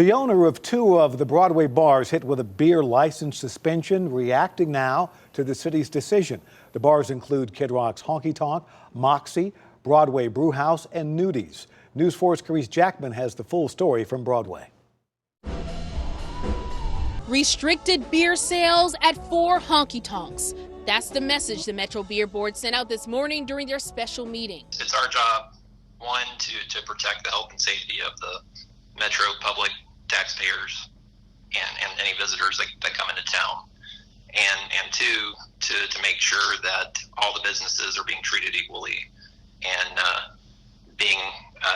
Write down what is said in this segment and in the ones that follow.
The owner of two of the Broadway bars hit with a beer license suspension, reacting now to the city's decision. The bars include Kid Rock's Honky Tonk, Moxie, Broadway Brew House, and Nudies. News 4's Carice Jackman has the full story from Broadway. Restricted beer sales at 4 Honky Tonks. That's the message the Metro Beer Board sent out this morning during their special meeting. It's our job, one, to protect the health and safety of the Metro public, taxpayers, and any visitors that come into town, and two, to make sure that all the businesses are being treated equally and being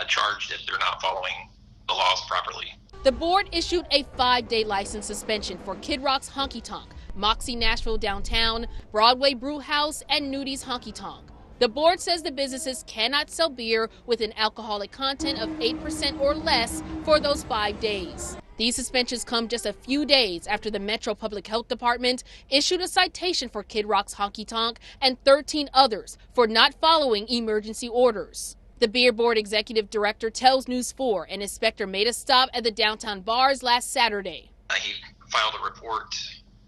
charged if they're not following the laws properly. The board issued a 5-day license suspension for Kid Rock's Honky Tonk, Moxie Nashville Downtown, Broadway Brew House, and Nudies Honky Tonk. The board says the businesses cannot sell beer with an alcoholic content of 8% or less for those 5 days. These suspensions come just a few days after the Metro Public Health Department issued a citation for Kid Rock's Honky Tonk and 13 others for not following emergency orders. The Beer Board Executive Director tells News 4 an inspector made a stop at the downtown bars last Saturday. He filed a report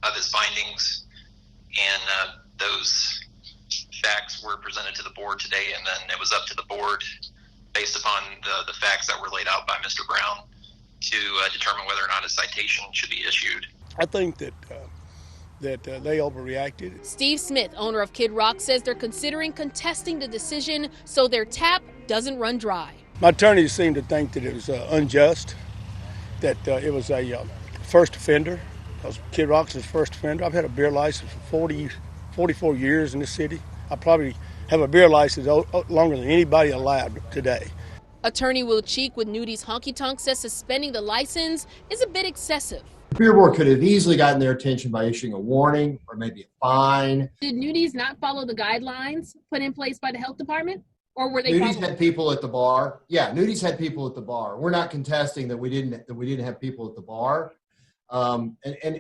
of his findings, and those facts were presented to the board today, and then it was up to the board, based upon the facts that were laid out by Mr. Brown, to determine whether or not a citation should be issued. I think that they overreacted. Steve Smith, owner of Kid Rock, says they're considering contesting the decision so their tap doesn't run dry. My attorneys seem to think that it was unjust, that it was a first offender, because Kid Rock's his first offender. I've had a beer license for 44 years in this city. I probably have a beer license longer than anybody allowed today. Attorney Will Cheek with Nudies Honky Tonk says suspending the license is a bit excessive. The Beer Board could have easily gotten their attention by issuing a warning or maybe a fine. Did Nudies not follow the guidelines put in place by the health department? Or were they Nudies had people at the bar. Yeah, Nudies had people at the bar. We're not contesting that we didn't have people at the bar. And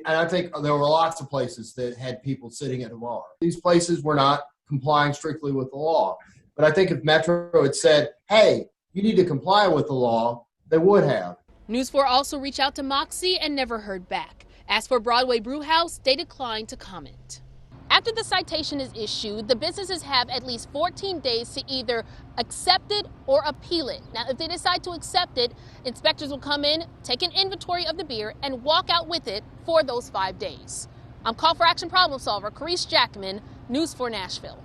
I think there were lots of places that had people sitting at a bar. These places were not complying strictly with the law. But I think if Metro had said, hey, you need to comply with the law, they would have. News 4 also reached out to Moxie and never heard back. As for Broadway Brew House, they declined to comment. After the citation is issued, the businesses have at least 14 days to either accept it or appeal it. Now, if they decide to accept it, inspectors will come in, take an inventory of the beer, and walk out with it for those 5 days. I'm Call for Action problem solver Carice Jackman, News 4 Nashville.